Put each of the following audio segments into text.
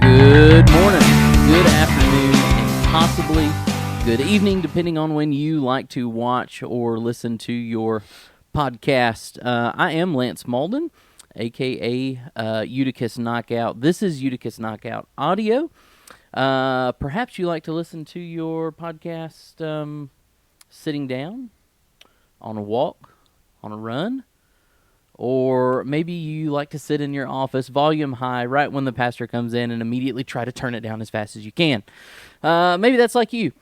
Good morning, good afternoon, and possibly good evening, depending on when you like to watch or listen to your podcast. I am Lance Malden, a.k.a. Eutychus Knockout. This is Eutychus Knockout Audio. Perhaps you like to listen to your podcast sitting down, on a walk, on a run, or maybe you like to sit in your office, volume high, right when the pastor comes in and immediately try to turn it down as fast as you can. Maybe that's like you.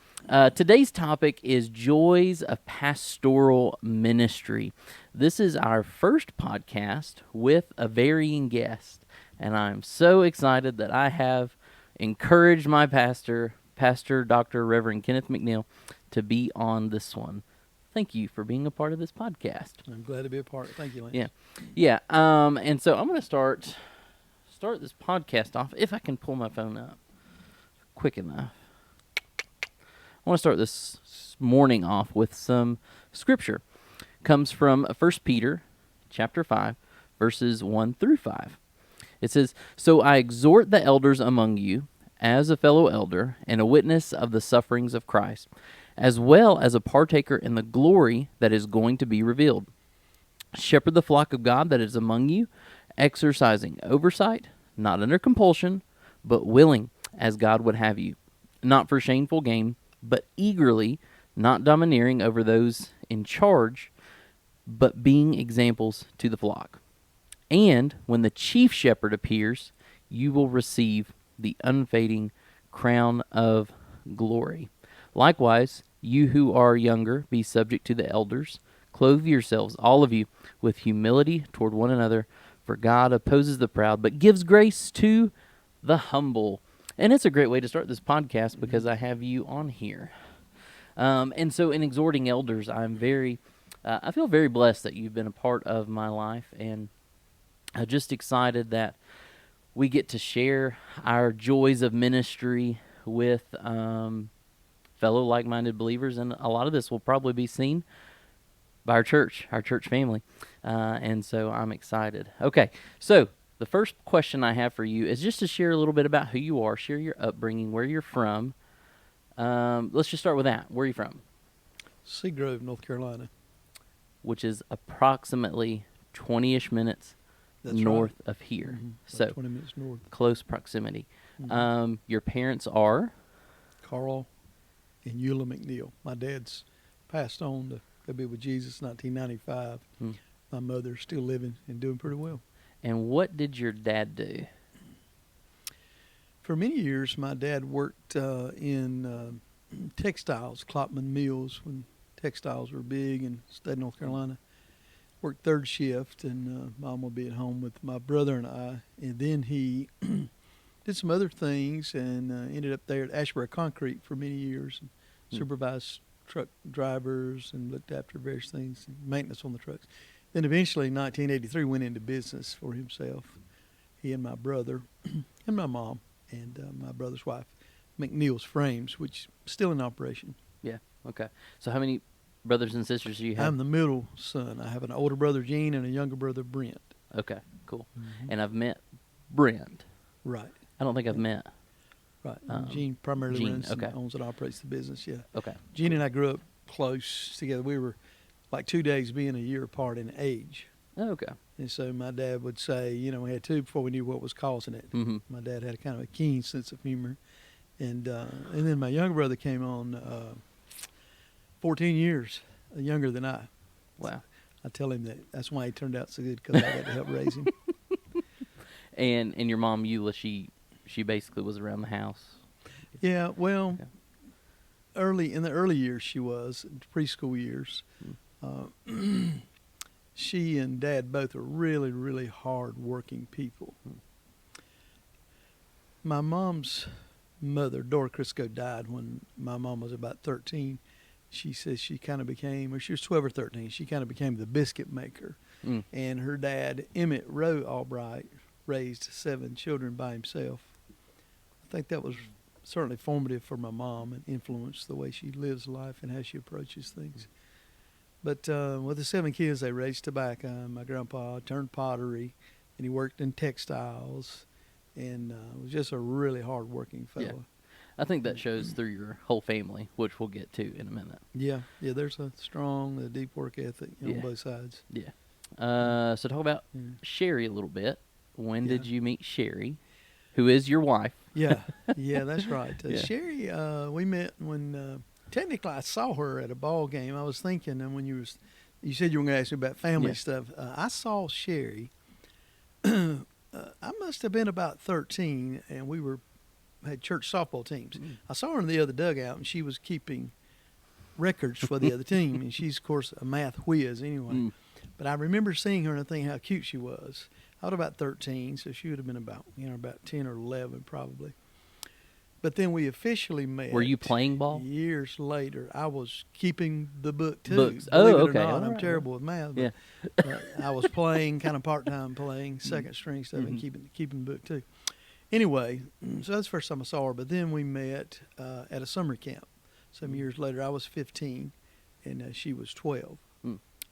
Today's topic is Joys of Pastoral Ministry. This is our first podcast with a varying guest, and I'm so excited that I have encouraged my Pastor Dr. Reverend Kenneth McNeill, to be on this one. Thank you for being a part of this podcast. I'm glad to be a part. Thank you, Lance. Yeah. And so I'm going to start this podcast off, if I can pull my phone up quick enough. I want to start this morning off with some scripture. Comes from 1 Peter chapter 5, verses 1 through 5. It says, "So I exhort the elders among you, as a fellow elder and a witness of the sufferings of Christ, as well as a partaker in the glory that is going to be revealed. Shepherd the flock of God that is among you, exercising oversight, not under compulsion, but willing, as God would have you, not for shameful gain, but eagerly, not domineering over those in charge, but being examples to the flock. And when the chief shepherd appears, you will receive the unfading crown of glory. Likewise, you who are younger, be subject to the elders. Clothe yourselves, all of you, with humility toward one another, for God opposes the proud, but gives grace to the humble." And it's a great way to start this podcast because I have you on here. And so in exhorting elders, I feel very blessed that you've been a part of my life, and I'm just excited that we get to share our joys of ministry with fellow like-minded believers, and a lot of this will probably be seen by our church family, and so I'm excited. Okay, so the first question I have for you is just to share a little bit about who you are, share your upbringing, where you're from. Let's just start with that. Where are you from? Seagrove, North Carolina. Which is approximately 20-ish minutes north of here. Mm-hmm. So 20 minutes north. Close proximity. Mm-hmm. Your parents are? Carl and Eula McNeill. My dad's passed on to go be with Jesus in 1995. My mother's still living and doing pretty well. And what did your dad do? For many years, my dad worked in textiles, Klopman Mills, when textiles were big in the state of North Carolina. Worked third shift, and Mom would be at home with my brother and I. And then he did some other things and ended up there at Ashbury Concrete for many years and supervised truck drivers and looked after various things, and maintenance on the trucks. Then eventually in 1983 went into business for himself, he and my brother and my mom and my brother's wife, McNeill's Frames, which is still in operation. Yeah, okay. So how many brothers and sisters do you have? I'm the middle son. I have an older brother, Gene, and a younger brother, Brent. Okay, cool. Mm-hmm. And I've met Brent. Right. I don't think I've met. Right. Gene primarily runs and owns and operates the business, yeah. Okay. Gene and I grew up close together. We were like 2 days being a year apart in age. Oh, okay. And so my dad would say, we had two before we knew what was causing it. Mm-hmm. My dad had a kind of a keen sense of humor. And then my younger brother came on 14 years younger than I. Wow. I tell him that's why he turned out so good, because I got to help raise him. And your mom, Eula, she basically was around the house. Yeah, well, in the early years she was, preschool years. She and Dad both are really, really hard-working people. My mom's mother, Dora Crisco, died when my mom was about 13. She says she kind of became, or she was 12 or 13, she kind of became the biscuit maker. And her dad, Emmett Rowe Albright, raised 7 children by himself. I think that was certainly formative for my mom and influenced the way she lives life and how she approaches things. But with the 7 kids, they raised tobacco. My grandpa turned pottery, and he worked in textiles. and was just a really hard-working fellow. Yeah. I think that shows through your whole family, which we'll get to in a minute. Yeah, there's a strong, deep work ethic on Yeah. both sides. Yeah. So talk about Sherry a little bit. When did you meet Sherry, who is your wife? Yeah, that's right. Yeah. Sherry, we met when technically I saw her at a ball game. I was thinking, and when you said you were going to ask me about family stuff. I saw Sherry. I must have been about 13, and we had church softball teams. I saw her in the other dugout, and she was keeping records for the other team, and she's of course a math whiz anyway. But I remember seeing her and thinking how cute she was. I was about 13, so she would have been about 10 or 11 probably. But then we officially met. Were you playing ball? Years later. I was keeping the book too. Books. Believe Oh, it or okay. not. All I'm right. terrible with math. But, I was playing, kind of part-time playing, second string stuff, and keeping the book too. Anyway, so that's the first time I saw her. But then we met at a summer camp. Some years later, I was 15, and she was 12.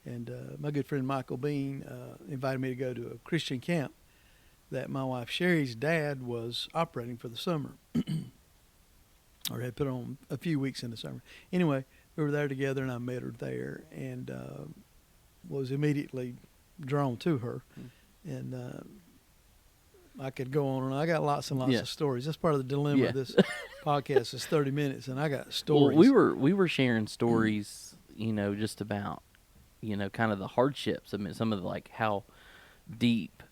And my good friend Michael Bean invited me to go to a Christian camp that my wife Sherry's dad was operating for the summer, or had put on a few weeks in the summer. Anyway, we were there together, and I met her there, and was immediately drawn to her. And I could go on, and I got lots and lots of stories. That's part of the dilemma of this podcast is 30 minutes, and I got stories. Well, we were sharing stories, just about, kind of the hardships. I mean, some of the, like, how deep,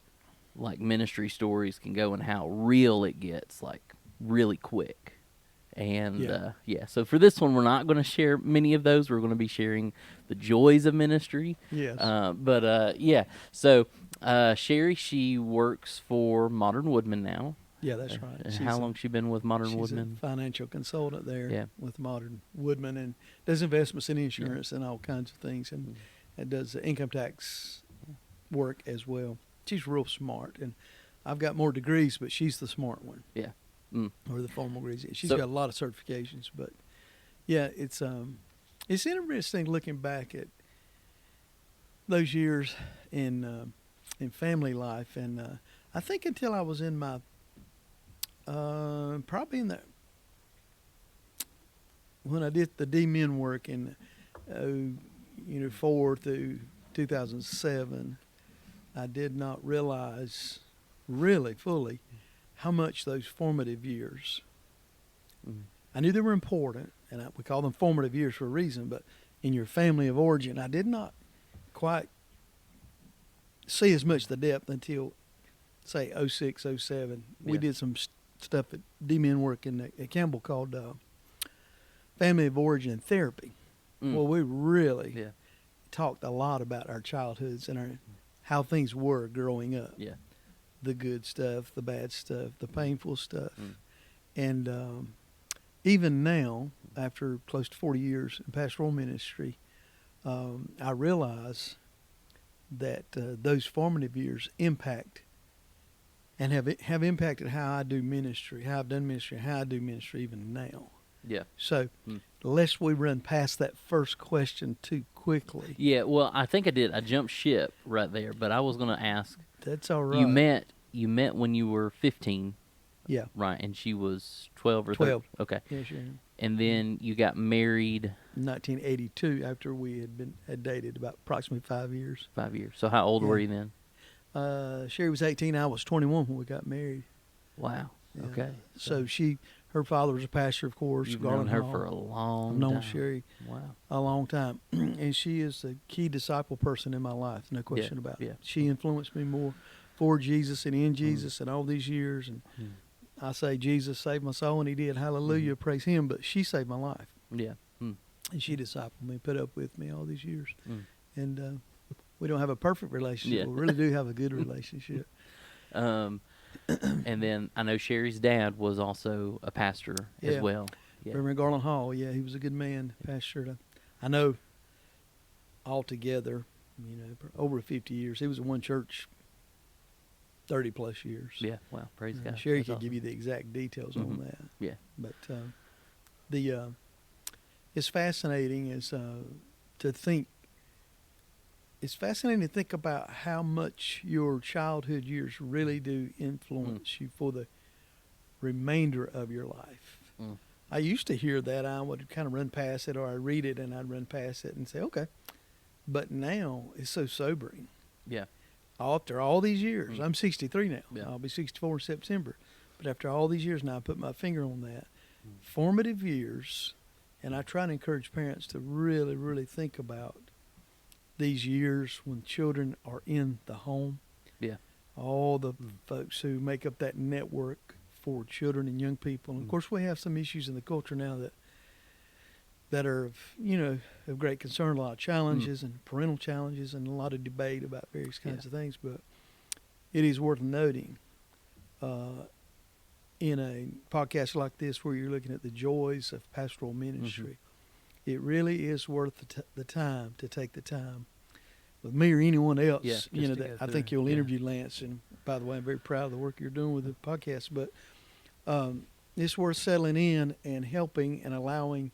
like, ministry stories can go and how real it gets, like, really quick. And, so for this one, we're not going to share many of those. We're going to be sharing the joys of ministry. Yes. So Sherry, she works for Modern Woodman now. Yeah, that's right. How long she been with Modern Woodman? She's a financial consultant there with Modern Woodman, and does investments in insurance and all kinds of things, and does income tax work as well. She's real smart, and I've got more degrees, but she's the smart one. Yeah. Or the formal degrees. She's got a lot of certifications, but it's interesting looking back at those years in family life, and I think until I was in my probably in when I did the D-Min work in 4 through 2007, I did not realize really fully how much those formative years. I knew they were important, and we call them formative years for a reason, but in your family of origin, I did not quite see as much the depth until, say, 06, 07. We did some stuff at D-Min work at Campbell called Family of Origin Therapy. Well, we really talked a lot about our childhoods and how things were growing up. Yeah. The good stuff, the bad stuff, the painful stuff. And even now, after close to 40 years in pastoral ministry, I realize that those formative years impact and have impacted how I do ministry, how I've done ministry, how I do ministry even now. Yeah. So, lest we run past that first question too quickly. Yeah, well, I think I did. I jumped ship right there, but I was going to ask. That's all right. You met when you were 15. Yeah. Right, and she was 12 or 12. 13. Okay. Yeah, sure. And then you got married. 1982, after we had dated about approximately 5 years. 5 years. So how old were you then? Sherry was 18. I was 21 when we got married. Wow. Yeah. Okay. So her father was a pastor, of course. You've known her for a long time. I've known Sherry a long time. And she is a key disciple person in my life, no question about it. She influenced me more for Jesus and in Jesus and all these years. And I say Jesus saved my soul, and he did. Hallelujah, praise him. But she saved my life. Yeah. And she discipled me, put up with me all these years. And we don't have a perfect relationship. We really do have a good relationship. And then I know Sherry's dad was also a pastor as well. Yeah. Reverend Garland Hall, he was a good man, pastor. I know altogether, over 50 years. He was in one church 30 plus years. Yeah, wow, praise God. Sherry That's could awesome. Give you the exact details on that. Yeah. But it's fascinating to think it's fascinating to think about how much your childhood years really do influence you for the remainder of your life. Mm. I used to hear that. I would kind of run past it, or I read it and I'd run past it and say, okay. But now it's so sobering. Yeah. After all these years, I'm 63 now. Yeah. I'll be 64 in September. But after all these years now, I put my finger on that. Formative years, and I try to encourage parents to really, really think about these years when children are in the home. Yeah. All the folks who make up that network for children and young people. And of course, we have some issues in the culture now that are of great concern, a lot of challenges and parental challenges and a lot of debate about various kinds of things. But it is worth noting in a podcast like this where you're looking at the joys of pastoral ministry, it really is worth the time to take the time with me or anyone else, that I think you'll interview Lance. And by the way, I'm very proud of the work you're doing with the podcast, but it's worth settling in and helping and allowing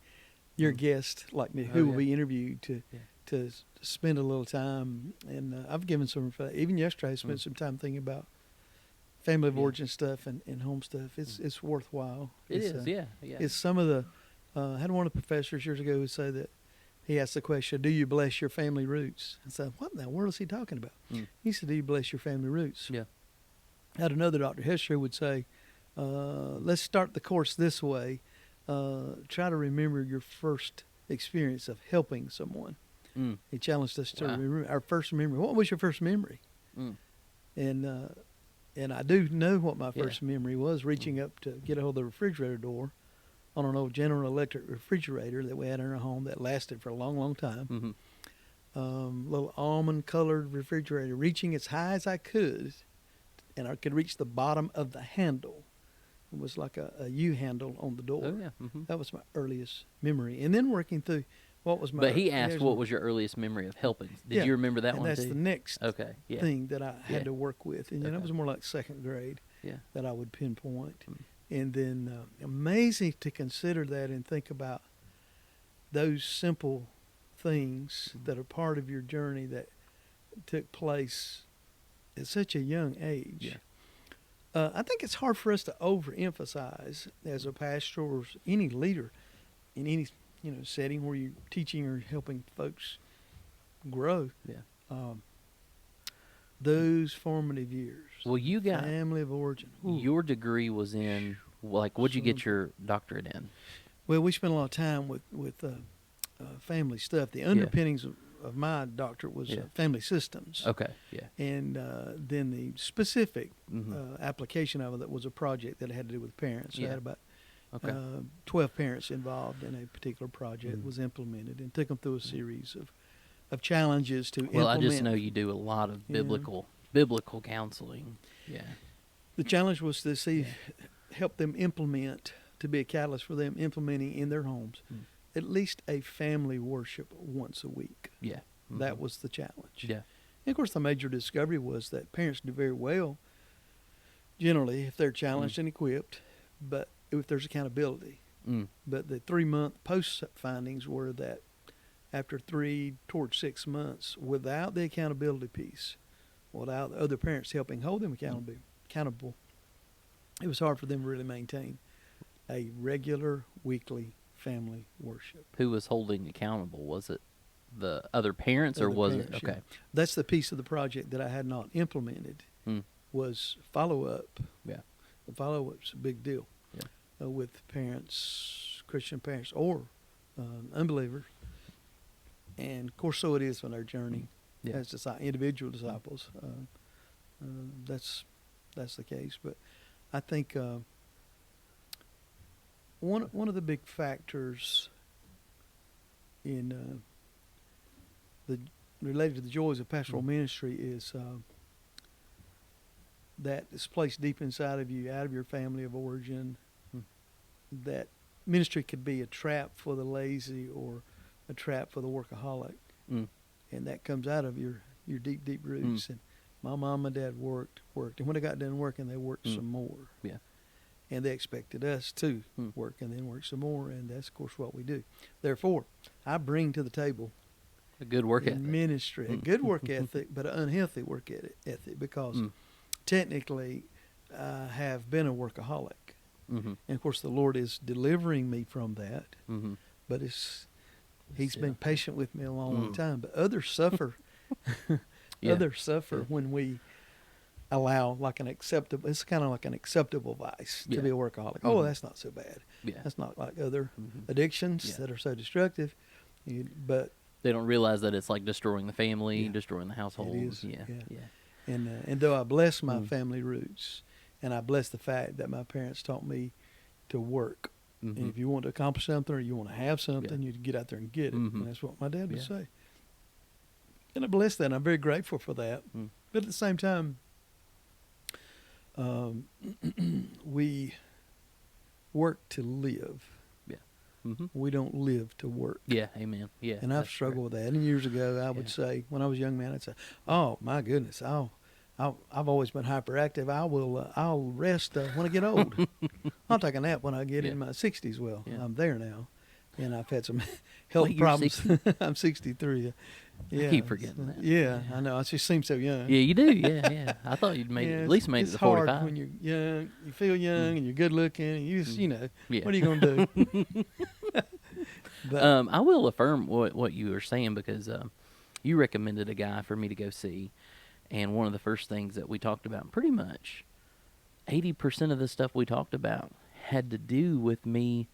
your guest, like me, who will be interviewed, to spend a little time. And I've given some, even yesterday, I spent some time thinking about family of origin stuff and home stuff. It's worthwhile. It's some of the, I had one of the professors years ago who said that he asked the question, do you bless your family roots? I said, what in the world is he talking about? He said, do you bless your family roots? Yeah. I had another Dr. Hester would say, let's start the course this way. Try to remember your first experience of helping someone. He challenged us to remember our first memory. What was your first memory? And I do know what my first memory was, reaching up to get a hold of the refrigerator door on an old General Electric refrigerator that we had in our home that lasted for a long, long time. Little almond-colored refrigerator, reaching as high as I could, and I could reach the bottom of the handle. It was like a U-handle on the door. Oh, yeah. That was my earliest memory. And then working through what was my... But he asked what was your earliest memory of helping. Did you remember that one too? And that's the next thing that I had to work with. And it was more like second grade that I would pinpoint. And then amazing to consider that and think about those simple things that are part of your journey that took place at such a young age. I think it's hard for us to overemphasize as a pastor or any leader in any setting where you're teaching or helping folks grow. Those formative years. Well, you got family of origin. Your degree was in what'd you get your doctorate in? Well, we spent a lot of time with family stuff. The underpinnings of my doctorate was family systems. Okay. And then the specific application of it that was a project that had to do with parents. So I had about 12 parents involved in a particular project, was implemented, and took them through a series of challenges to implement. Well, I just know you do a lot of biblical counseling. Yeah. The challenge was to help them implement, to be a catalyst for them implementing in their homes at least a family worship once a week. Yeah. That was the challenge. Yeah. And of course, the major discovery was that parents do very well, generally, if they're challenged and equipped, but if there's accountability. But the 3-month post findings were that after 3 towards 6 months, without the accountability piece, without the other parents helping hold them accountable, it was hard for them to really maintain a regular weekly family worship. Who was holding accountable? Was it the other parents or was it? Okay. That's the piece of the project that I had not implemented was follow-up. Yeah. The follow-up's a big deal with parents, Christian parents or unbelievers. And, of course, so it is on our journey as individual disciples. That's the case. But I think one of the big factors in related to the joys of pastoral ministry is that it's placed deep inside of you, out of your family of origin, that ministry could be a trap for the lazy or a trap for the workaholic. And that comes out of your deep, deep roots. And my mom and dad worked. And when they got done working, they worked some more. Yeah. And they expected us to work and then work some more. And that's, of course, what we do. Therefore, I bring to the table A good work in ethic. ministry, a good work ethic, but an unhealthy work ethic because technically I have been a workaholic. Mm-hmm. And of course, the Lord is delivering me from that, Mm-hmm. but He's Still. been patient with me a long time. But others suffer. Yeah. Others suffer when we allow like an acceptable. It's kind of like an acceptable vice to be a workaholic. Oh, that's not so bad. Yeah. That's not like other addictions that are so destructive. But They don't realize that it's like destroying the family, Yeah. destroying the household. It is, Yeah. yeah. Yeah. and though I bless my family roots, and I bless the fact that my parents taught me to work. Mm-hmm. And if you want to accomplish something or you want to have something, you get out there and get it. Mm-hmm. And that's what my dad would Yeah. say. And I bless that. And I'm very grateful for that. Mm. But at the same time, we work to live. Yeah. Mm-hmm. We don't live to work. Yeah. Amen. Yeah. And I've that's struggled with that. And years ago, I would say, when I was a young man, I'd say, "Oh my goodness, I've always been hyperactive. I'll rest when I get old. I'll take a nap when I get in my 60s." Well, I'm there now, and I've had some health Wait, you're problems. 60? I'm 63. Yeah, I keep forgetting that. Yeah, I know. I just seem so young. Yeah, you do. Yeah, yeah. I thought you'd made at least made it it's to hard 45. when you're young. You feel young and you're good looking. And you just, Yeah. what are you gonna do? But, I will affirm what you were saying because you recommended a guy for me to go see, and one of the first things that we talked about, pretty much 80% of the stuff we talked about had to do with me,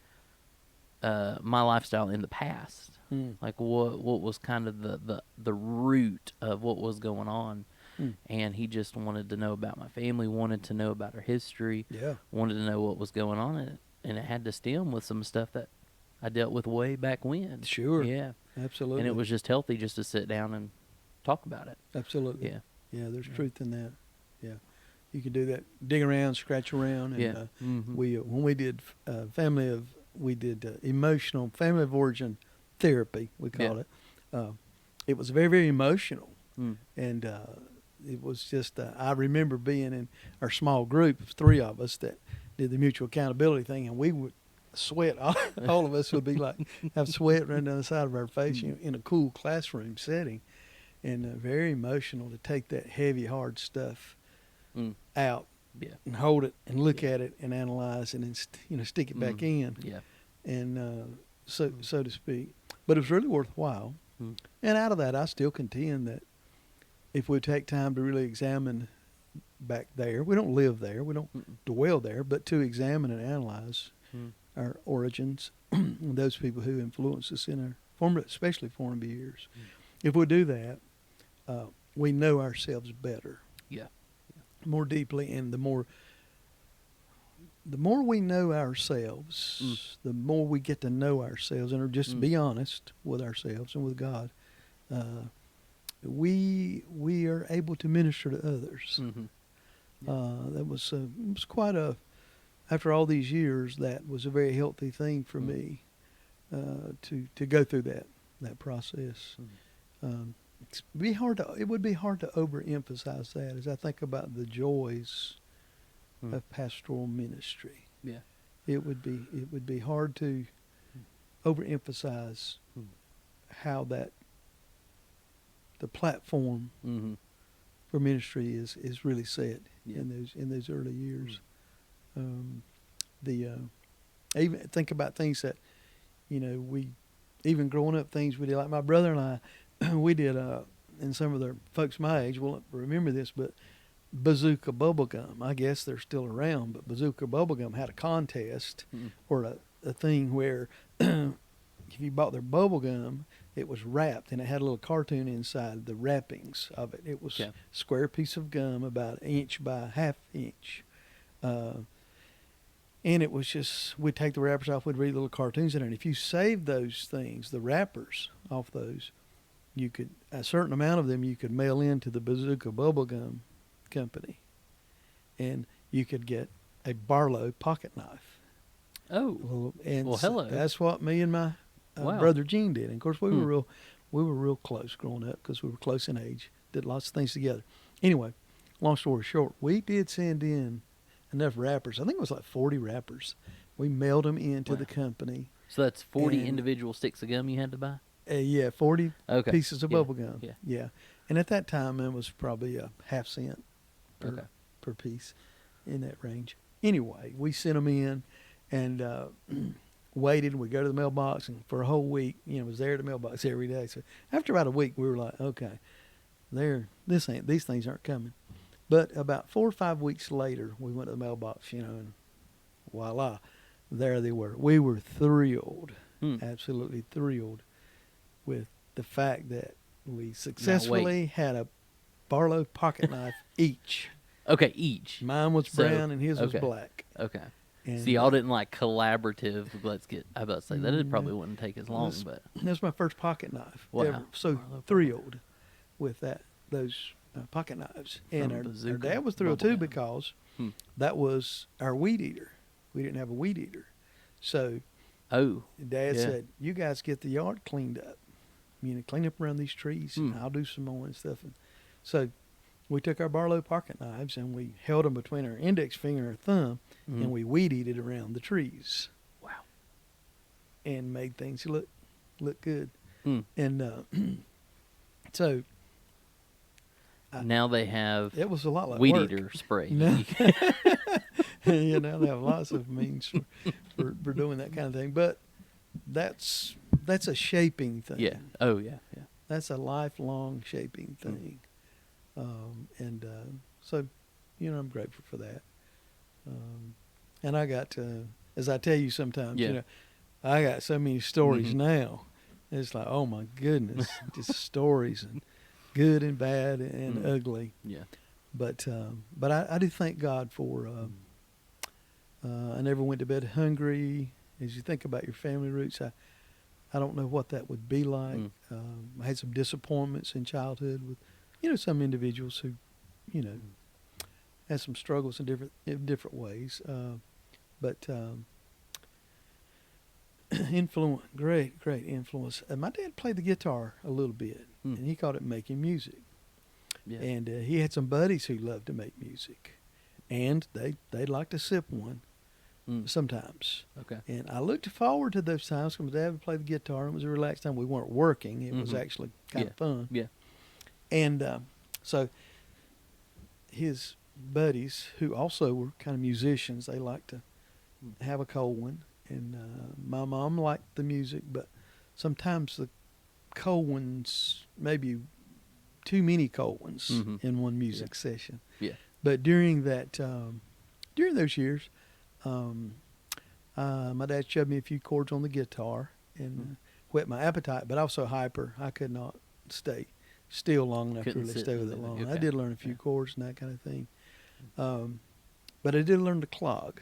my lifestyle in the past. Like what was kind of the root of what was going on. And he just wanted to know about my family, wanted to know about our history, wanted to know what was going on in it. And it had to stem with some stuff that I dealt with way back when. Sure. Yeah. Absolutely. And it was just healthy just to sit down and talk about it. Absolutely. Yeah. Yeah, there's truth in that. Yeah. You can do that, dig around, scratch around. And, we when we did emotional family of origin therapy, we call it. It was very, very emotional. And it was just, I remember being in our small group of 3 of us that did the mutual accountability thing, and we would sweat. All of us would be like, have sweat running down the side of our face in a cool classroom setting. And very emotional to take that heavy, hard stuff out and hold it and look at it and analyze and then stick it back in. Yeah. And so to speak. But it was really worthwhile. And out of that, I still contend that if we take time to really examine back there, we don't live there, we don't dwell there, but to examine and analyze our origins, those people who influence us in our especially formative years. If we do that, we know ourselves better. Yeah. More deeply, and the more we know ourselves, the more we get to know ourselves, and just be honest with ourselves and with God. We are able to minister to others. That was it was quite a. After all these years, that was a very healthy thing for me to go through that process. It would be hard to overemphasize that as I think about the joys of pastoral ministry. Yeah. It would be hard to overemphasize how that the platform for ministry is really set in those early years. Even think about things that we even growing up, things we did, like my brother and I. We did, and some of the folks my age won't remember this, but Bazooka Bubblegum. I guess they're still around, but Bazooka Bubblegum had a contest or a thing where if you bought their bubblegum, it was wrapped, and it had a little cartoon inside the wrappings of it. It was a square piece of gum about 1 inch by 1/2 inch. And it was just, we'd take the wrappers off, we'd read little cartoons in there. And if you saved those things, the wrappers off those, you could, a certain amount of them you could mail into the Bazooka Bubblegum Company. And you could get a Barlow pocket knife. Oh. And well, hello. That's what me and my brother Gene did. And of course, we were real close growing up because we were close in age, did lots of things together. Anyway, long story short, we did send in enough wrappers. I think it was like 40 wrappers. We mailed them into the company. So that's 40 individual sticks of gum you had to buy? Yeah, 40 Okay. pieces of Yeah. bubble gum. Yeah. Yeah. And at that time, it was probably a half cent per, Okay. per piece, in that range. Anyway, we sent them in and waited. We go to the mailbox, and for a whole week, was there at the mailbox every day. So after about a week, we were like, okay, these things aren't coming. But about 4 or 5 weeks later, we went to the mailbox, and voila, there they were. We were thrilled, Hmm. absolutely thrilled, with the fact that we Now, successfully had a Barlow pocket knife each. Okay, each. Mine was So, brown and his was okay. black. Okay. And So y'all didn't like collaborative. I about to say that it probably no, wouldn't take as long, this- but that was my first pocket knife Wow. ever. So Barlow thrilled with those pocket knives. And From our Bazooka dad was thrilled too Bubblegum. because Hmm. that was our weed eater. We didn't have a weed eater. So oh, Dad Yeah. said, "You guys get the yard cleaned up. Clean up around these trees, and Hmm. I'll do some more and stuff." And so we took our Barlow pocket knives and we held them between our index finger and our thumb, Mhm. and we weed eated around the trees Wow. and made things look good. Hmm. And so Now they have it was a lot like weed work. eater spray. No. They have lots of means for doing that kind of thing. But that's a shaping thing. Yeah. Oh yeah. Yeah. That's a lifelong shaping thing. So, I'm grateful for that. And I got to, as I tell you sometimes, Yeah. I got so many stories Mhm. now. It's like, oh my goodness, just stories, and good and bad and Mm. ugly. Yeah. But I do thank God for I never went to bed hungry. As you think about your family roots, I don't know what that would be like. I had some disappointments in childhood with some individuals who had some struggles in different ways. But great influence. My dad played the guitar a little bit, Hmm. and he called it making music. Yeah. And he had some buddies who loved to make music, and they'd like to sip one Mm. sometimes. Okay. And I looked forward to those times because my dad would play the guitar. It was a relaxed time. We weren't working. It was Mhm. actually kind Yeah. of fun. Yeah. And so his buddies, who also were kind of musicians, they liked to have a cold one. And my mom liked the music, but sometimes the cold ones, maybe too many cold ones Mhm. in one music session. Yeah. But during those years, my dad showed me a few chords on the guitar and whet my appetite, but I was so hyper I could not stay still long enough Couldn't to really sit stay and with it do it. long. I Okay. did learn a few Yeah. chords and that kind of thing. But I did learn to clog.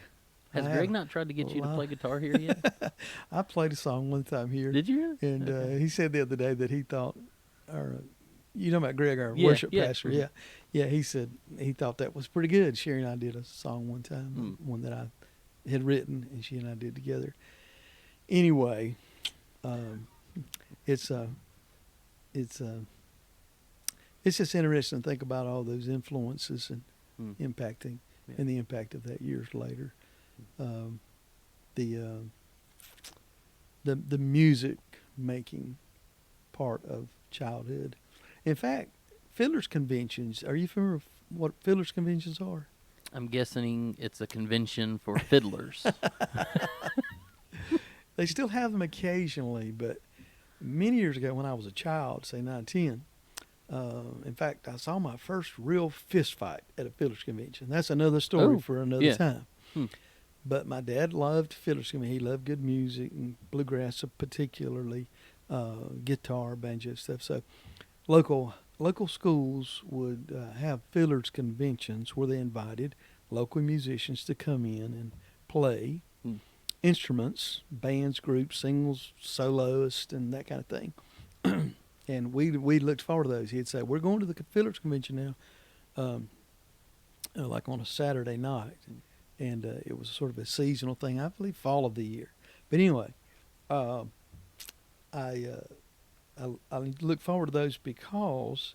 Has I Greg have- not tried to get you to well, play guitar here yet? I played a song one time here. Did you really? And Okay. he said the other day that he thought, you know about Greg, our Yeah, worship yeah. pastor, Mhm. yeah. He said he thought that was pretty good. Sherry and I did a song one time, one that I had written, and she and I did together. Anyway, it's just interesting to think about all those influences and Mm. impacting, Yeah. and the impact of that years later. The music making part of childhood. In fact, fiddlers conventions. Are you familiar with what fiddlers conventions are? I'm guessing it's a convention for fiddlers. They still have them occasionally, but many years ago when I was a child, say 9, 10, in fact, I saw my first real fist fight at a fiddlers convention. That's another story Oh, for another yeah. time. Hmm. But my dad loved fiddlers convention. He loved good music and bluegrass particularly, guitar, banjo stuff. So local schools would have fiddlers conventions where they invited local musicians to come in and play instruments, bands, groups, singles, soloists, and that kind of thing. And we looked forward to those. He'd say, "We're going to the fiddlers convention now," like on a Saturday night, and it was sort of a seasonal thing. I believe fall of the year. But anyway, I look forward to those because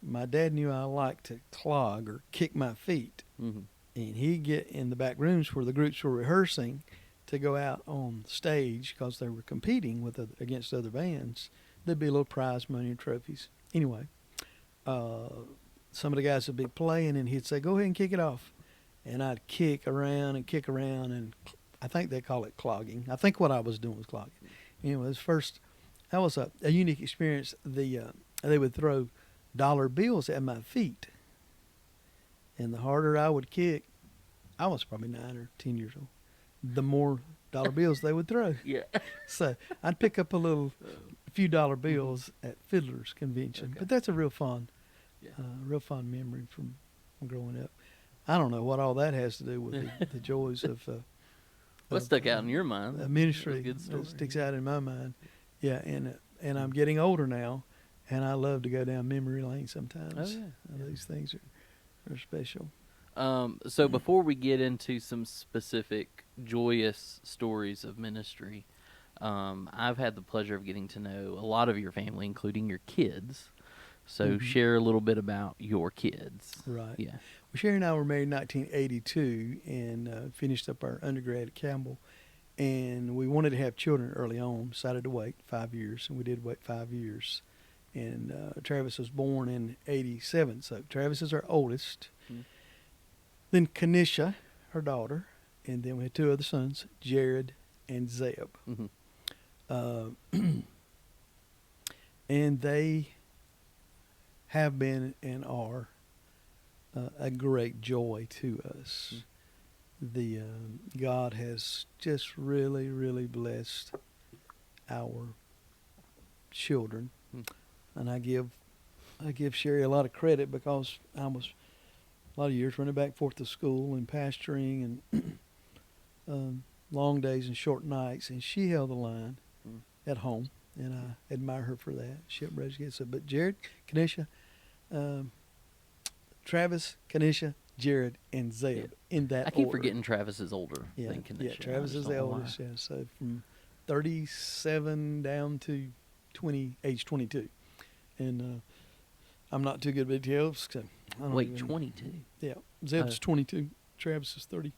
my dad knew I liked to clog or kick my feet, Mm-hmm. and he'd get in the back rooms where the groups were rehearsing to go out on stage because they were competing against other bands there'd be a little prize money and trophies. Anyway, some of the guys would be playing, and he'd say, "Go ahead and kick it off," and I'd kick around, and I think they call it clogging. I think what I was doing was clogging. Anyway, that was a unique experience. They would throw dollar bills at my feet, and the harder I would kick, I was probably 9 or 10 years old, the more dollar bills they would throw. Yeah. So I'd pick up a few dollar bills at Fiddler's Convention. Okay. But that's a real fun memory from growing up. I don't know what all that has to do with the joys of What stuck out in your mind? ministry. Good story. That sticks out in my mind. Yeah, and I'm getting older now, and I love to go down memory lane sometimes. Oh, yeah. These things are special. So before we get into some specific joyous stories of ministry, I've had the pleasure of getting to know a lot of your family, including your kids. So share a little bit about your kids. Right. Yeah. Well, Sherry and I were married in 1982 and finished up our undergrad at Campbell. And we wanted to have children early on, decided to wait 5 years, and we did wait 5 years. And Travis was born in 87, so Travis is our oldest. Mm. Then Kenisha, her daughter, and then we had 2 other sons, Jared and Zeb. Mm-hmm. And they have been and are a great joy to us. Mm. God has just really, really blessed our children. Mm. And I give Sherry a lot of credit because I was a lot of years running back and forth to school and pastoring and long days and short nights, and she held the line at home, and I admire her for that. She helped raise kids. But Jared, Kenisha, Travis, Kenisha, Jared, and Zeb in that order. I keep forgetting Travis is older than Kenisha. Yeah, Travis is the oldest. Yeah, so from 37 down to age 22. And I'm not too good with details. So Wait, 22? Yeah. Zeb's 22. Travis is 30.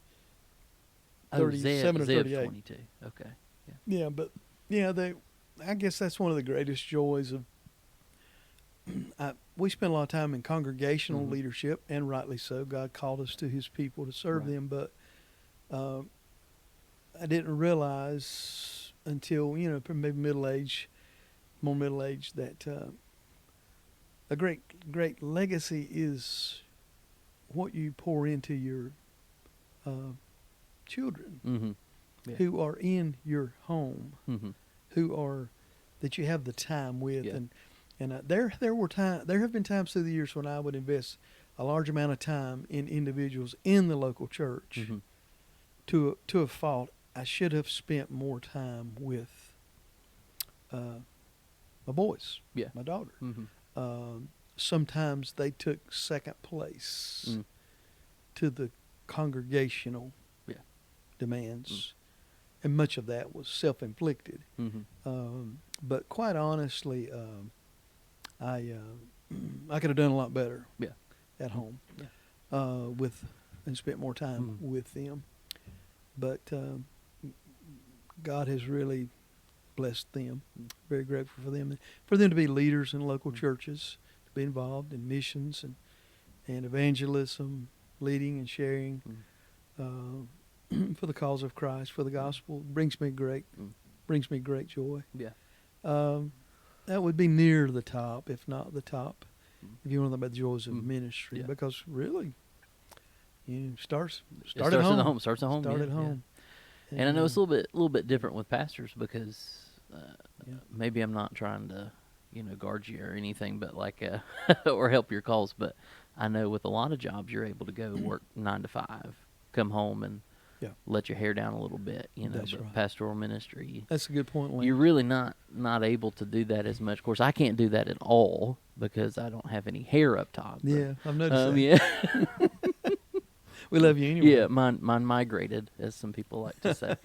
Oh, 37 or 38. 22. Okay. Yeah, but I guess that's one of the greatest joys of. We spend a lot of time in congregational leadership, and rightly so. God called us to His people to serve them, but I didn't realize until maybe more middle age, that a great legacy is what you pour into your children who are in your home, that you have the time with, and there have been times through the years when I would invest a large amount of time in individuals in the local church to a fault. I should have spent more time with my boys, my daughter. Sometimes they took second place to the congregational demands, and much of that was self-inflicted. But quite honestly, I could have done a lot better at home and spent more time with them. But God has really blessed them. Very grateful for them to be leaders in local churches, to be involved in missions and evangelism, leading and sharing for the cause of Christ, for the gospel. Brings me great joy. That would be near the top, if not the top, if you want to know about the joys of ministry, because really, starts at home. Starts at home. Start at home. And I know it's a little bit different with pastors because maybe I'm not trying to, guard you or anything, but or help your cause. But I know with a lot of jobs, you're able to go work 9 to 5, come home and let your hair down a little bit. That's but right. Pastoral ministry. That's a good point, Lance. You're really not able to do that as much. Of course, I can't do that at all because I don't have any hair up top. Yeah, I've noticed that. Yeah. We love you anyway. Yeah, mine migrated, as some people like to say.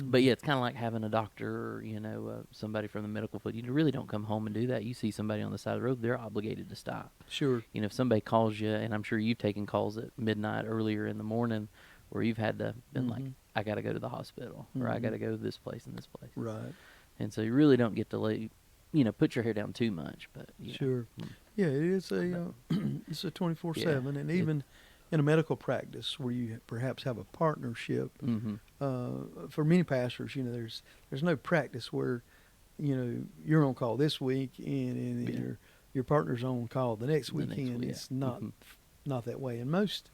But yeah, it's kind of like having a doctor or, somebody from the medical field. You really don't come home and do that. You see somebody on the side of the road, they're obligated to stop. Sure. If somebody calls you, and I'm sure you've taken calls at midnight earlier in the morning where you've had to been like, I got to go to the hospital or I got to go to this place and this place. Right. And so you really don't get to put your hair down too much. But Sure. Yeah, it is it's a 24/7, and even in a medical practice where you perhaps have a partnership. For many pastors, there's no practice where you're on call this week and your partner's on call the next weekend. It's not that way. In most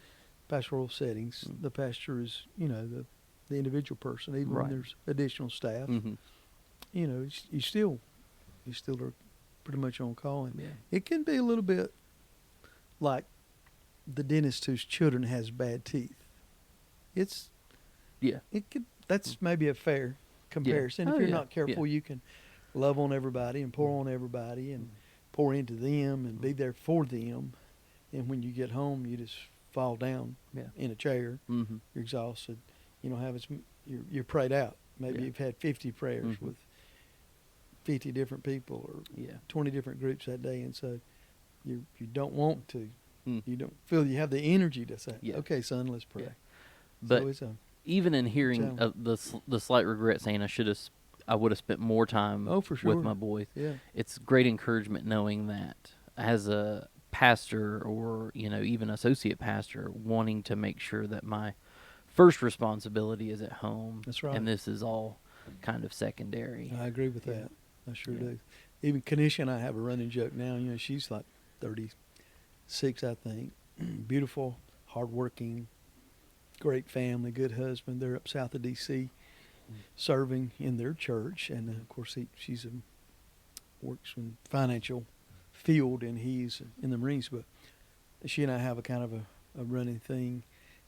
pastoral settings, the pastor is the individual person, even when there's additional staff. You still are pretty much on call, and it can be a little bit like the dentist whose children has bad teeth. That's maybe a fair comparison. If you're not careful, you can love on everybody and pour on everybody and pour into them and be there for them. And when you get home, you just fall down in a chair. You're exhausted. You're prayed out. Maybe you've had 50 prayers with 50 different people or 20 different groups that day, and so you don't want to. You don't feel you have the energy to say, "Okay, son, let's pray." But so even in hearing the slight regret, saying I would have spent more time with my boys. It's great encouragement knowing that as a pastor or even associate pastor, wanting to make sure that my first responsibility is at home. That's right. And this is all kind of secondary. I agree with that. I sure do. Even Kanisha and I have a running joke now. She's like 36, I think. Beautiful, hardworking, great family, good husband. They're up south of D.C. serving in their church, and of course she's works in financial field, and he's in the Marines. But she and I have a kind of a running thing.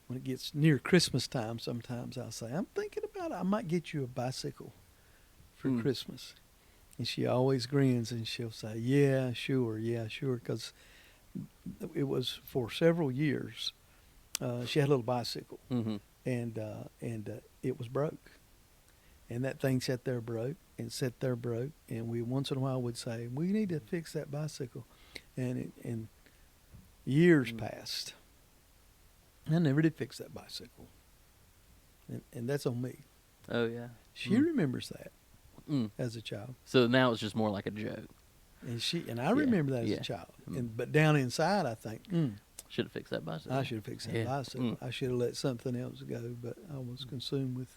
When it gets near Christmas time, sometimes I'll say, "I'm thinking about it. I might get you a bicycle for Christmas." And she always grins, and she'll say, yeah, sure, because it was for several years. She had a little bicycle, and it was broke. And that thing sat there broke, and we once in a while would say, "We need to fix that bicycle." And years passed. I never did fix that bicycle. And that's on me. Oh, yeah. She remembers that as a child. So now it's just more like a joke. And I remember that as a child. But down inside, I think, should have fixed that bicycle. I should have fixed that bicycle. I should have let something else go, but I was consumed with,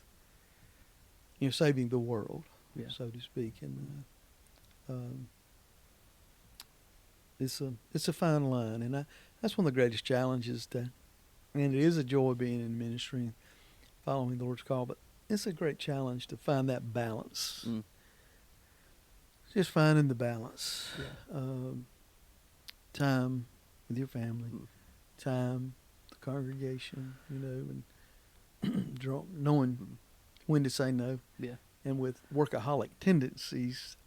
saving the world, so to speak. And it's a fine line, and that's one of the greatest challenges. And it is a joy being in ministry and following the Lord's call, but it's a great challenge to find that balance. Just finding the balance. Time with your family, time, the congregation, and knowing when to say no. And with workaholic tendencies,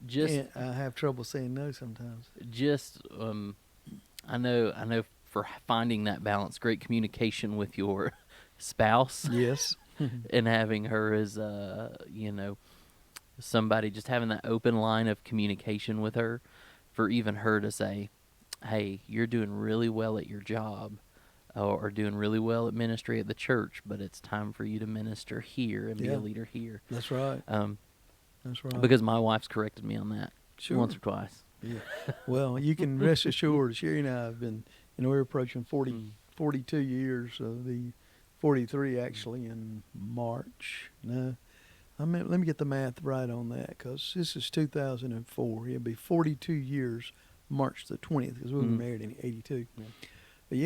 I have trouble saying no sometimes. I know for finding that balance, great communication with your spouse. Yes. And having her as somebody, just having that open line of communication with her, for even her to say, "Hey, you're doing really well at your job, or doing really well at ministry at the church, but it's time for you to minister here and be a leader here." That's right. That's right. Because my wife's corrected me on that once or twice. Yeah. Well, you can rest assured, Sherry and I have been, we're approaching 42 years. The 43 actually in March. No, let me get the math right on that, because this is 2004. It'll be 42 years, March the 20th, because we were married in 82. But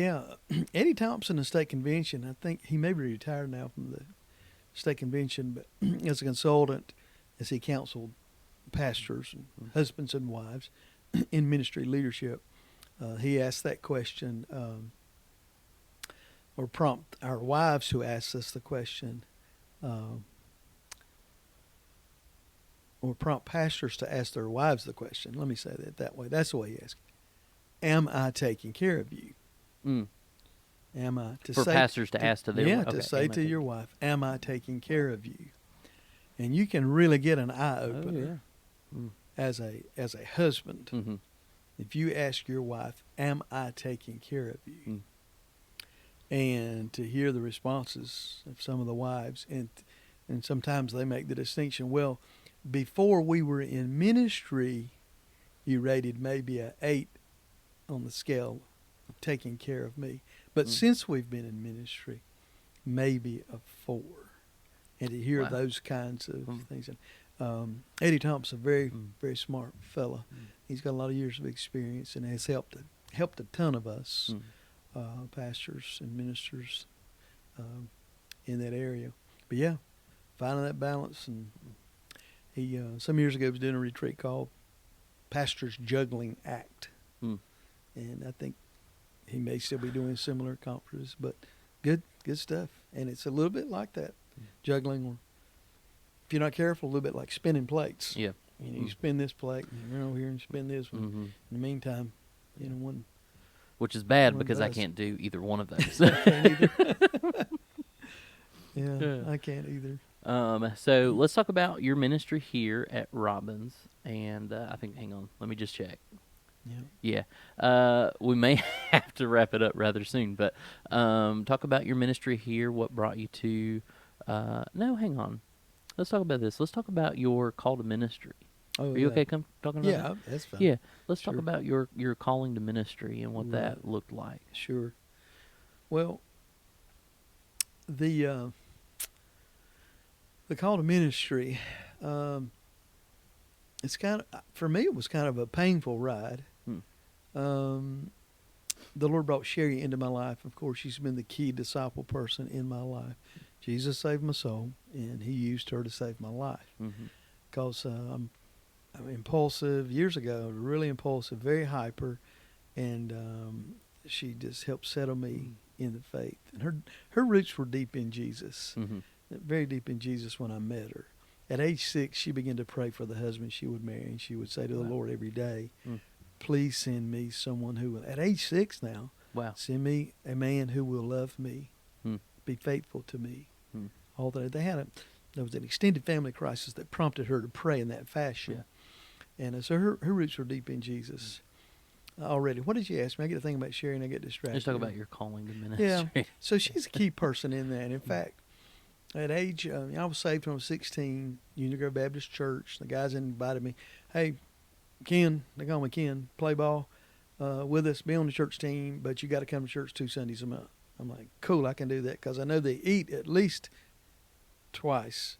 Eddie Thompson, the state convention, I think he may be retired now from the state convention, but as a consultant, as he counseled pastors and husbands and wives in ministry leadership, he asked that question, or prompt our wives who asked us the question, or prompt pastors to ask their wives the question. Let me say that way. That's the way he asked it. Am I taking care of you? Am I for pastors to ask to their to say to your wife, "Am I taking care of you?" And you can really get an eye opener as a husband if you ask your wife, "Am I taking care of you?" And to hear the responses of some of the wives, and sometimes they make the distinction, well, before we were in ministry, you rated maybe a 8 on the scale of taking care of me. But since we've been in ministry, maybe a 4. And to hear those kinds of things. Eddie Thompson, very, very smart fella. He's got a lot of years of experience and has helped a ton of us, pastors and ministers in that area. But yeah, finding that balance. And he some years ago was doing a retreat called Pastor's Juggling Act. And I think he may still be doing similar conferences, but good stuff. And it's a little bit like that, juggling, or if you're not careful, a little bit like spinning plates. Yeah. You know, you spin this plate, and you run over here and spin this one. In the meantime, you know, one. Which is bad because I can't do either one of those. I can't either. Yeah, I can't either. So let's talk about your ministry here at Robbins. And I think, hang on, let me just check. Yeah. We may have to wrap it up rather soon, but talk about your ministry here, what brought you to... no, hang on. Let's talk about this. Let's talk about your call to ministry. Oh, Are you okay talking about that? Yeah, that's fine. Yeah, let's talk about your calling to ministry and what that looked like. Sure. Well, the call to ministry, it's kind of, for me, it was kind of a painful ride. The Lord brought Sherry into my life. Of course, she's been the key disciple person in my life. Jesus saved my soul, and he used her to save my life. Because I'm impulsive. Years ago, really impulsive, very hyper, and she just helped settle me in the faith. And her roots were deep in Jesus, very deep in Jesus when I met her. At age 6, she began to pray for the husband she would marry, and she would say to the Lord every day, please send me someone who will, at age 6 now, send me a man who will love me, be faithful to me. All that there was an extended family crisis that prompted her to pray in that fashion. And so her roots were deep in Jesus already. What did you ask me? I get to think about Sherry and I get distracted. Let's talk about your calling to ministry. Yeah. So she's a key person in that. In fact, at age, I was saved when I was 16, Union Grove Baptist Church. The guys invited me, hey, Ken, they call me Ken, play ball with us, be on the church team, but you got to come to church 2 Sundays a month. I'm like, cool, I can do that, because I know they eat at least twice,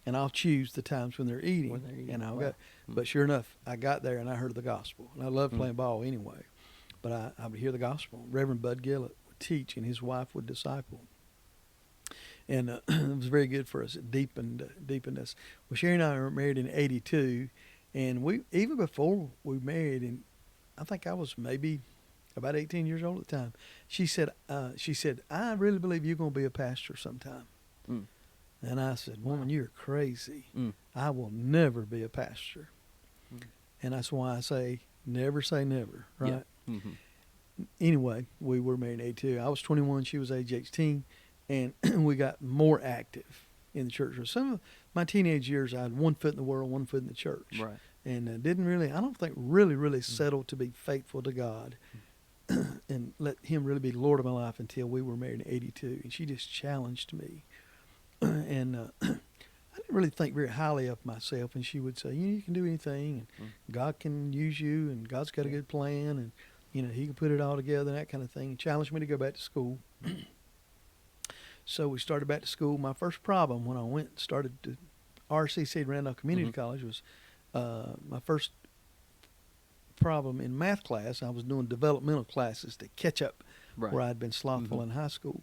and I'll choose the times when they're eating. And I'll go. But sure enough, I got there and I heard the gospel. And I love playing ball anyway, but I would hear the gospel. Reverend Bud Gillett would teach, and his wife would disciple. And it was very good for us. It deepened us. Well, Sherry and I were married in 82, and we, even before we married, and I think I was maybe about 18 years old at the time, she said, I really believe you're going to be a pastor sometime. And I said, woman, you're crazy. I will never be a pastor. And that's why I say never, right? Anyway, we were married in 82. I was 21, she was age 18, and we got more active in the church. Some of my teenage years, I had one foot in the world, one foot in the church. Right. And didn't really, I don't think really settled to be faithful to God and let him really be Lord of my life until we were married in 82. And she just challenged me. And I didn't really think very highly of myself. And she would say, you can do anything, and God can use you, and God's got a good plan, and he can put it all together, and that kind of thing. And challenged me to go back to school. So we started back to school. My first problem when I started to RCC at Randolph Community College was my first problem in math class. I was doing developmental classes to catch up where I'd been slothful in high school.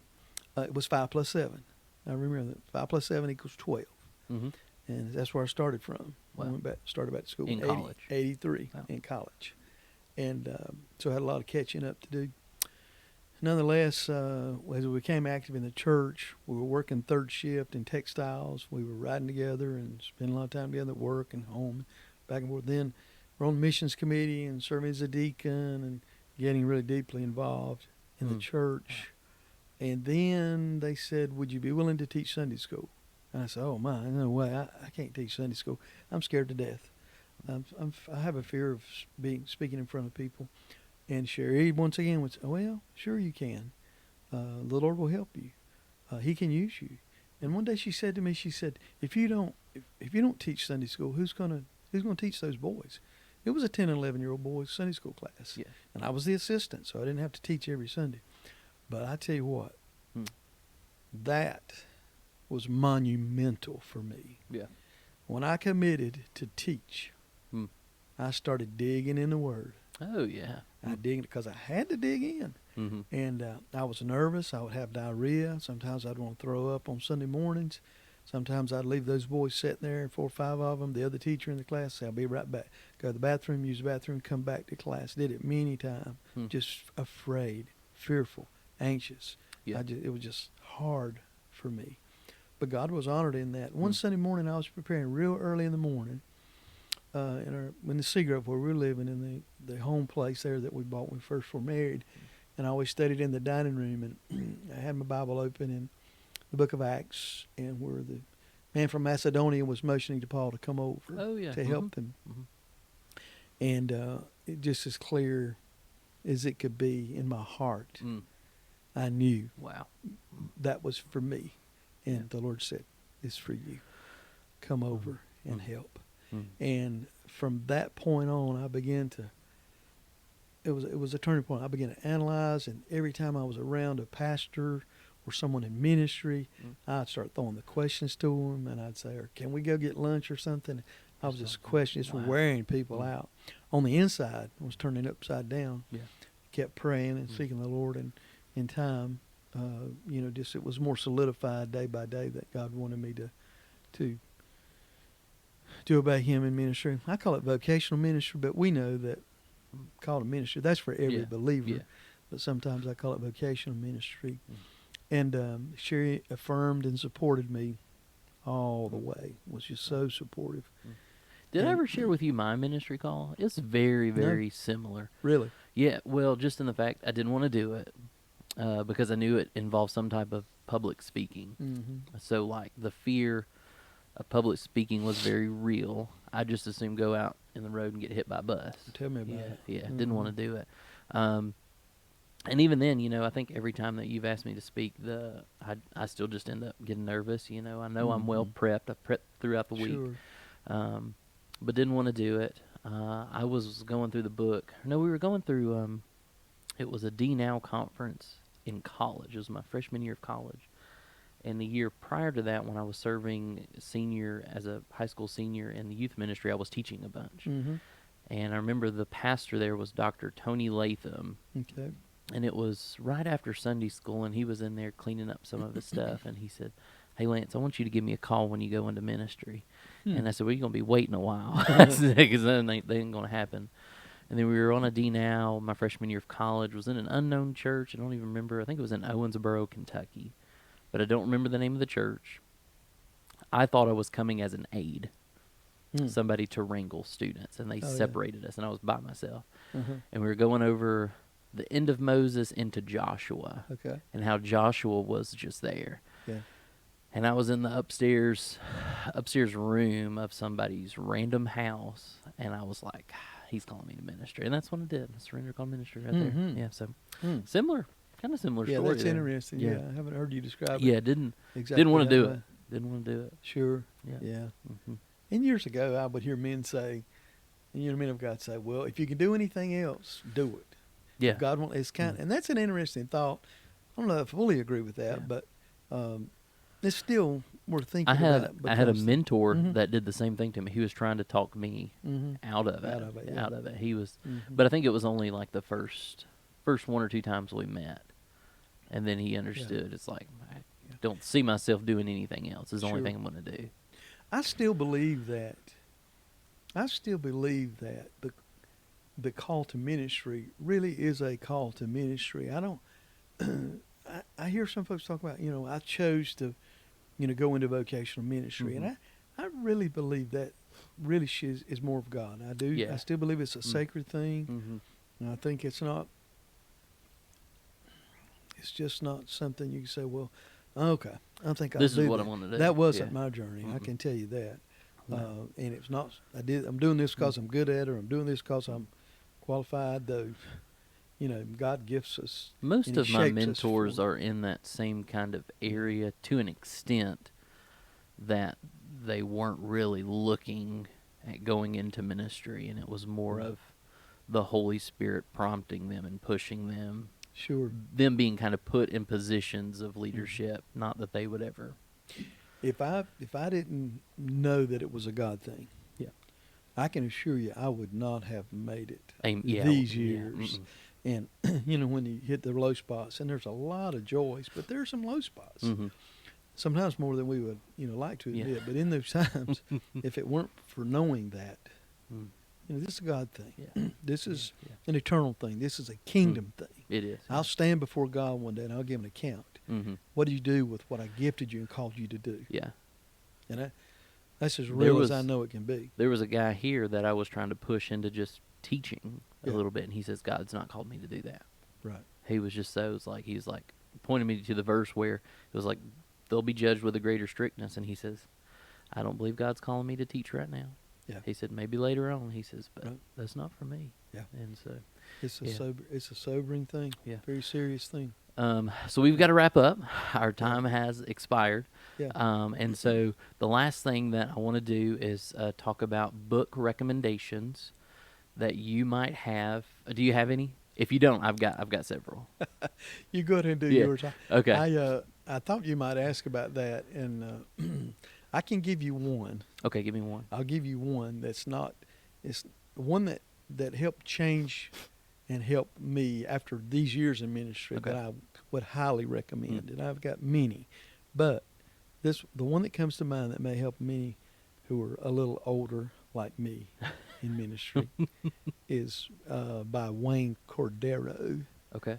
It was 5 plus 7. I remember that 5 plus 7 equals 12. And that's where I started from. I started back to school in college. 83 in college. And so I had a lot of catching up to do. Nonetheless, as we became active in the church, we were working third shift in textiles. We were riding together and spending a lot of time together at work and home, back and forth. Then we're on the missions committee and serving as a deacon and getting really deeply involved in the church. And then they said, would you be willing to teach Sunday school? And I said, oh, my, no way. I can't teach Sunday school. I'm scared to death. I have a fear of speaking in front of people. And Sherry, once again, would say, well, sure you can. The Lord will help you. He can use you. And one day she said to me, she said, if you don't teach Sunday school, who's gonna teach those boys? It was a 10 and 11-year-old boys Sunday school class. Yeah. And I was the assistant, so I didn't have to teach every Sunday. But I tell you what, that was monumental for me. Yeah. When I committed to teach, I started digging in the Word. Oh, yeah. I digged because I had to dig in. Mm-hmm. And I was nervous. I would have diarrhea. Sometimes I'd want to throw up on Sunday mornings. Sometimes I'd leave those boys sitting there, 4 or 5 of them, the other teacher in the class, say, I'll be right back. Go to the bathroom, use the bathroom, come back to class. Did it many times. Just afraid, fearful, anxious. Yeah. It was just hard for me. But God was honored in that. One Sunday morning, I was preparing real early in the morning in the Seagrove where we were living, in the home place there that we bought when we first were married. And I always studied in the dining room, and I had my Bible open in the book of Acts, and where the man from Macedonia was motioning to Paul to come over to help them. And it just as clear as it could be in my heart, I knew that was for me. And the Lord said, it's for you. Come over and help. And from that point on, I began to, it was a turning point. I began to analyze, and every time I was around a pastor or someone in ministry, I'd start throwing the questions to them, and I'd say, or can we go get lunch or something? I was just questioning, just wearing people out. On the inside, I was turning upside down. Yeah. Kept praying and seeking the Lord, and in time, just it was more solidified day by day that God wanted me to obey Him in ministry. I call it vocational ministry, but we know that call it ministry. That's for every believer. Yeah. But sometimes I call it vocational ministry. And Sherry affirmed and supported me all the way. Was just so supportive. Did I ever share with you my ministry call? It's very, very similar. Really? Yeah. Well, just in the fact I didn't want to do it because I knew it involved some type of public speaking. So, like, the fear of public speaking was very real. I just assumed go out in the road and get hit by a bus. Tell me about it. Yeah, didn't want to do it. And even then, I think every time that you've asked me to speak, I still just end up getting nervous. I know I'm well prepped. I prepped throughout the week, but didn't want to do it. I was going through the book. No, we were going through. It was a D Now conference in college. It was my freshman year of college, and the year prior to that, when I was serving as a high school senior in the youth ministry, I was teaching a bunch. And I remember the pastor there was Dr. Tony Latham. Okay. And it was right after Sunday school, and he was in there cleaning up some of his stuff, and he said, hey, Lance, I want you to give me a call when you go into ministry. And I said, well, you're going to be waiting a while, because that ain't going to happen. And then we were on a D Now, my freshman year of college, was in an unknown church. I don't even remember. I think it was in Owensboro, Kentucky. But I don't remember the name of the church. I thought I was coming as an aide, somebody to wrangle students, and they separated us, and I was by myself. And we were going over the end of Moses into Joshua, and how Joshua was just there. Yeah. And I was in the upstairs room of somebody's random house, and I was like, he's calling me to ministry. And that's what I did. I surrendered call ministry right there. Yeah, so similar. Kind of similar story. Yeah, that's there. Interesting. Yeah, I haven't heard you describe it. Yeah, didn't want to do it. Didn't want to do it. Sure. Yeah. And years ago, I would hear men say, and men of God say, well, if you can do anything else, do it. Yeah. If God wants, it's kind, and that's an interesting thought. I don't know if I fully agree with that, but it's still worth thinking about. I had a mentor that did the same thing to me. He was trying to talk me out of it. He was, but I think it was only like the first 1 or 2 times we met, and then he understood. It's like, I don't see myself doing anything else. It's the only thing I'm going to do. I still believe that the call to ministry really is a call to ministry. I don't. I hear some folks talk about, I chose to, go into vocational ministry, and I really believe that really is more of God. I do. Yeah. I still believe it's a sacred thing, and I think it's not. It's just not something you can say, well, okay, I think I'll do this is what I want to do. That wasn't my journey. I can tell you that. And it's not. I'm doing this because I'm good at it, or I'm doing this because I'm qualified. Though, God gifts us. Most and He of my shapes us mentors for- are in that same kind of area to an extent that they weren't really looking at going into ministry, and it was more of the Holy Spirit prompting them and pushing them, Sure. them being kind of put in positions of leadership, not that they would ever. If I didn't know that it was a God thing, Yeah. I can assure you I would not have made it Yeah, these yeah, years. And when you hit the low spots, and there's a lot of joys, but there are some low spots. Mm-hmm. Sometimes more than we would like to admit. Yeah. But in those times, if it weren't for knowing that, Mm. this is a God thing. Yeah. This is Yeah. an eternal thing. This is a kingdom thing. It is. I'll stand before God one day and I'll give an account. Mm-hmm. What do you do with what I gifted you and called you to do? Yeah. And that's as real as I know it can be. There was a guy here that I was trying to push into just teaching a Yeah. little bit, and he says God's not called me to do that. Right. He was just so, he was like pointing me to the verse where it was like they'll be judged with a greater strictness, and he says, I don't believe God's calling me to teach right now. Yeah. He said maybe later on. He says, but Right. that's not for me. Yeah. And so It's a Yeah. it's a sobering thing. Yeah. Very serious thing. so we've got to wrap up. Our time has expired. Yeah. And so the last thing that I want to do is talk about book recommendations that you might have. Do you have any? If you don't, I've got several. You go ahead and do Yeah. yours. Okay. I thought you might ask about that, and I can give you one. Okay, give me one. I'll give you one that's not. It's one that helped change and help me after these years in ministry Okay. that I would highly recommend. And I've got many, but the one that comes to mind that may help many who are a little older like me in ministry is by Wayne Cordero, Okay.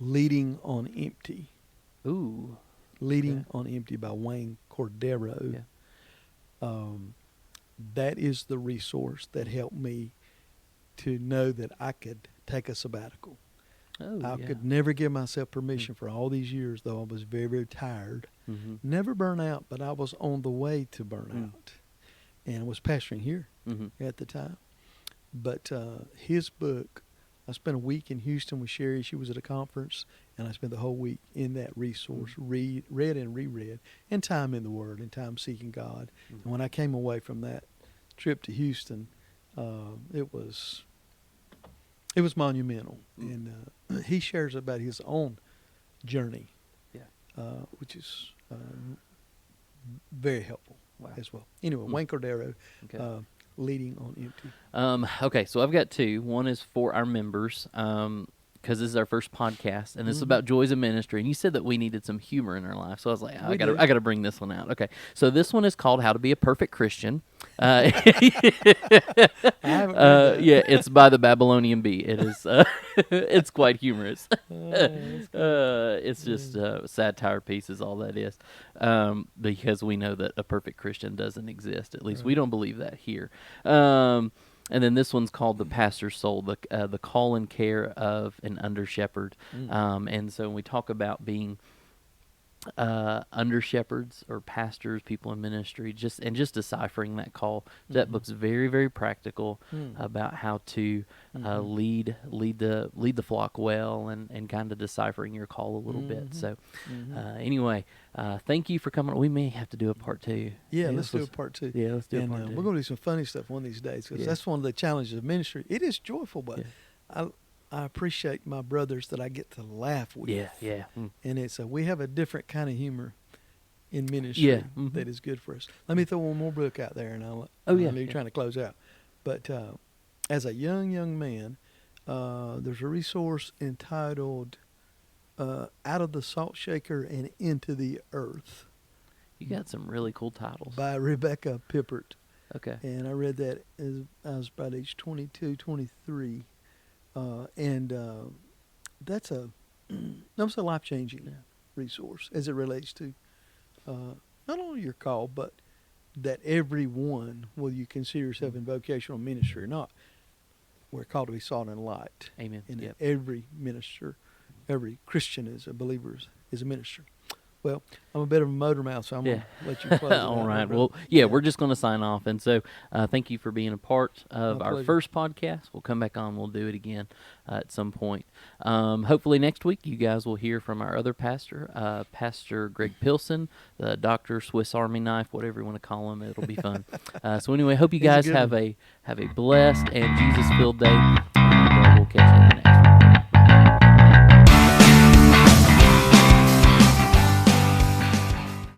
Leading on Empty. Ooh. Leading on Empty by Wayne Cordero. Yeah. That is the resource that helped me to know that I could take a sabbatical. Oh, I yeah. could never give myself permission for all these years, though I was very, very tired. Mm-hmm. Never burn out, but I was on the way to burn out. And I was pastoring here Mm-hmm. at the time. But his book, I spent a week in Houston with Sherry. She was at a conference, and I spent the whole week in that resource, read and reread, and time in the Word, and time seeking God. Mm-hmm. And when I came away from that trip to Houston, it was monumental. And he shares about his own journey, which is very helpful as well. Anyway, Wayne Cordero, Okay. Leading on Empty. Okay, so I've got two. One is for our members, because this is our first podcast, and this is about joys of ministry. And you said that we needed some humor in our life, so I was like, I got to bring this one out. Okay, so this one is called "How to Be a Perfect Christian." I haven't read that. Yeah, it's by the Babylonian Bee. It is. It's quite humorous. It's just satire pieces, all that is, because we know that a perfect Christian doesn't exist. At least we don't believe that here. And then this one's called "The Pastor's Soul," the call and care of an under shepherd. And so when we talk about being under shepherds or pastors, people in ministry, just deciphering that call. That book's very, very practical about how to lead the flock well, and kind of deciphering your call a little bit. So anyway, thank you for coming. We may have to do a part two. Yeah, let's do a part two. Yeah, let's do a and part two. we're going to do some funny stuff one of these days, because that's one of the challenges of ministry. It is joyful, but I appreciate my brothers that I get to laugh with. Yeah. And it's we have a different kind of humor in ministry Mm-hmm. that is good for us. Let me throw one more book out there, and I know you're trying to close out. But as a young man, there's a resource entitled "Out of the Salt Shaker and Into the Earth." You got some really cool titles. By Rebecca Pippert. Okay. And I read that as I was about age 22, 23. That's a life-changing resource as it relates to not only your call, but that everyone, whether you consider yourself in vocational ministry or not, we're called to be salt and light. Amen. And that every minister, every Christian is a believer, is a minister. Well, I'm a bit of a motor mouth, so I'm Yeah. going to let you close it All out right. there, brother. Well, yeah, we're just going to sign off. And so thank you for being a part of My our pleasure. first podcast. We'll come back on. We'll do it again at some point. Hopefully next week you guys will hear from our other pastor, Pastor Greg Pilson, the Dr. Swiss Army Knife, whatever you want to call him. It'll be fun. So anyway, hope you He's a guys good have one. a blessed and Jesus-filled day. And we'll catch you next